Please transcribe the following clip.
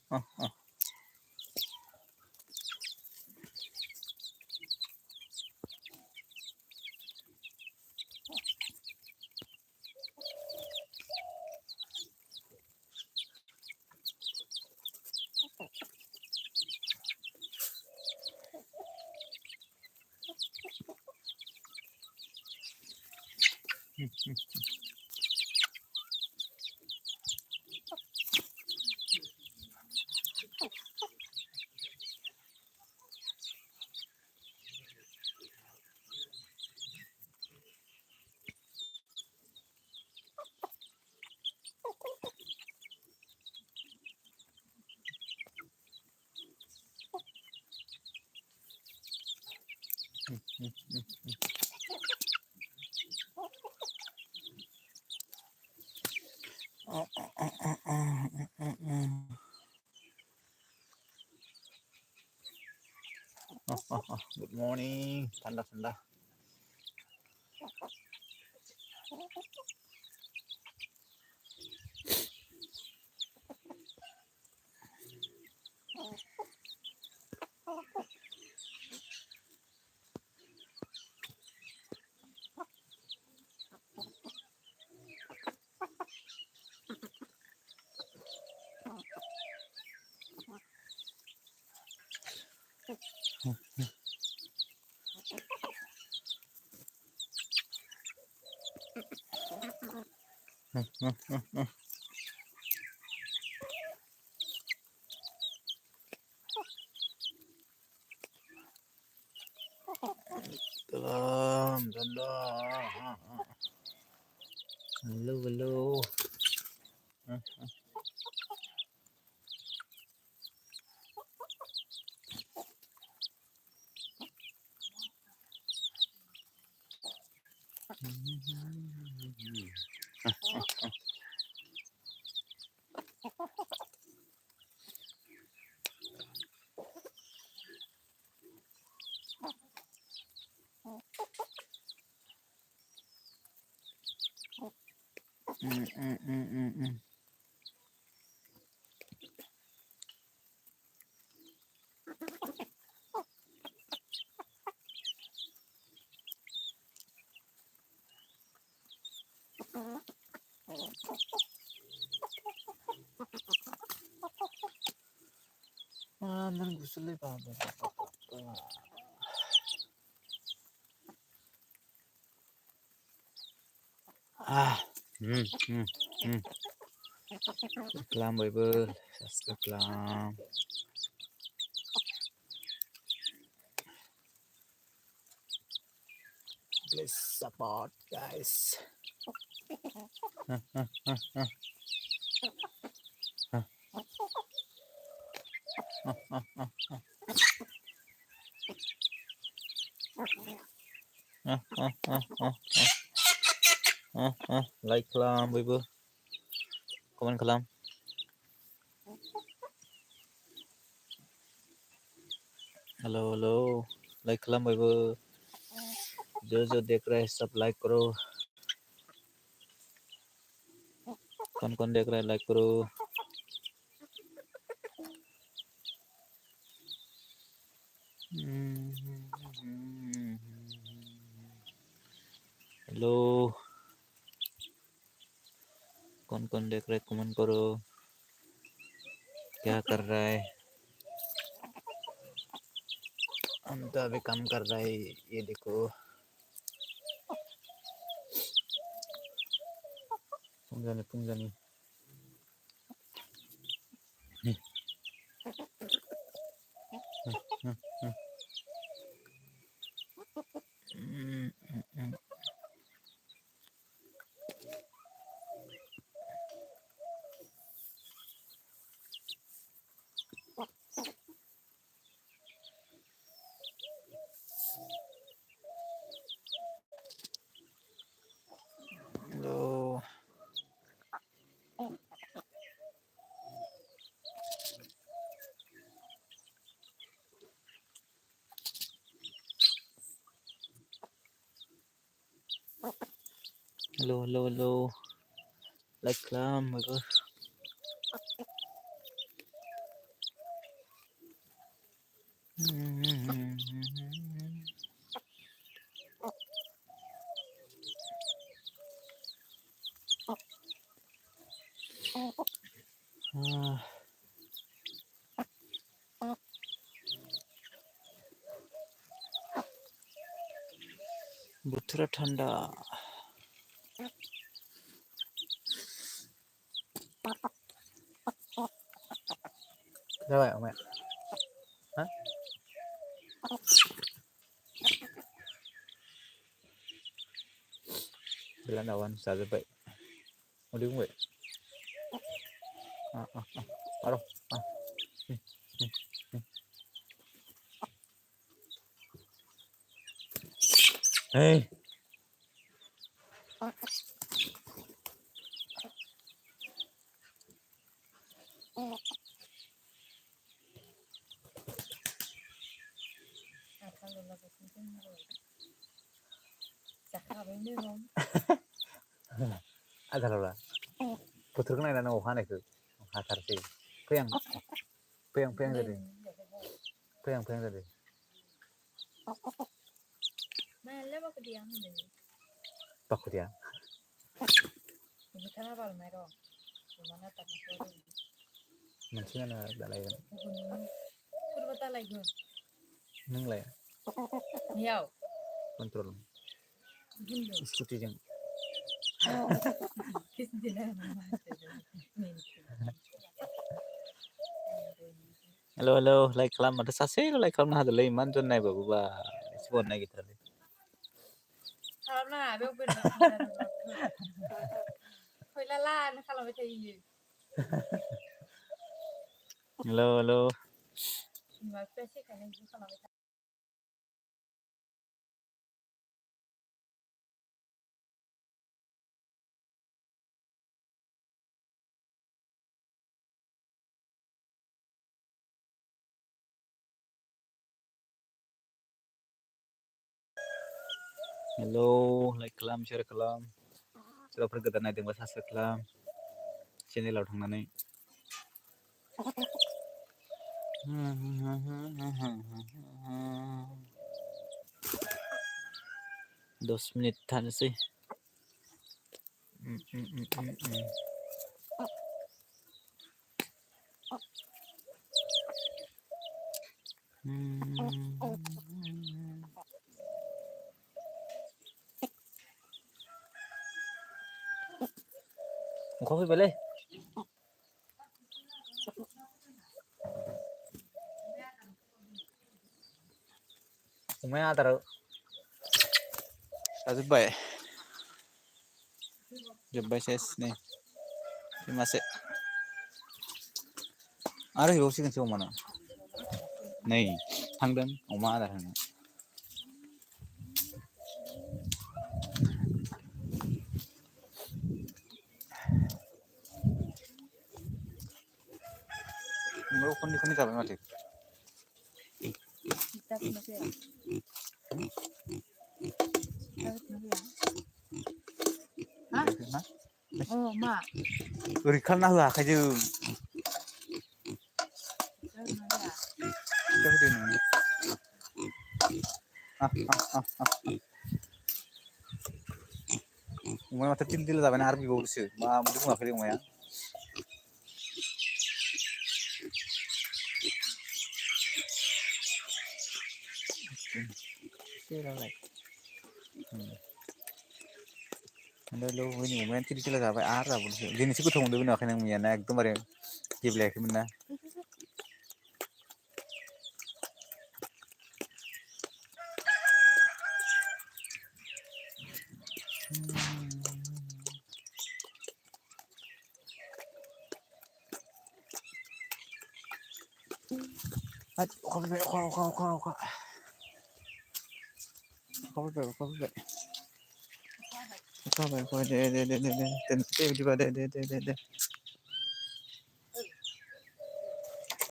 Good morning, tanda. Tanda. Hello. Man gusto lang ba? Subscribe Bible, subscribe. Please support, guys. Like lang Bible, comment lang. Hello. Like lang Bible. जो देख रहे हैं सब like करो. कौन देख रहा है लाइक करो. हेलो, कौन देख रहा है कमेंट करो. क्या कर रहा है. हम तो अभी काम कर रहा है. ये देखो Punjani. Hello. Hello. Like lah, बोथोरा ठंडा जाबाय अमाया हा बेला दाउआनो जाजोब्बाय उदै बुंबाय आरो hey आदारावला बोथोरखौ नायनानै अखा हानायखौ हाथारसै फैहां जादों फैहां जादों बाखुरिया मोनसिगोन दालायगोन नोंलाय कन्ट्रल स्कुटिजों हेल' लाइक खालाम माथो सासेल' लाइक खालामनो हादोंलै इमान जन नायबाबो बा एसे हरनो नागिरथारलै खालामनाङा बेयाव फैला लानो खालामबाय थायो हेल' बिमा बिफाया सेखायनो बिदि खालामबाय थायो हेल' लाइक खालाम शेयार खालाम सोरबाफोर गोदान नायदोंबा साबसक्राइब खालाम चेनेलाव थांनानै 10 मिनिट थानोसै अखा फैबायलै अमाया आदार जाजोब्बाय जोब्बाय सेस नै मासे आरो हैबावसिगोनसो अमानो नै थांदों अमा आदार होनो खननै जाबाय माथो मा ओरै खालामना हो आखाइजों अमाया माथो तिल तिल जाबायना आरो बिबावदोसो माबोरै बुङाखै अमाया अमाया तिल तिल जाबाय आरो जाबावदोसो दिनैसो गोथाव मोनदों नुवाखै नों मैयाना एकदमबारे गेब्लेयाखैमोन ना अखा फैबाय दे दोनसै बिदिबा दे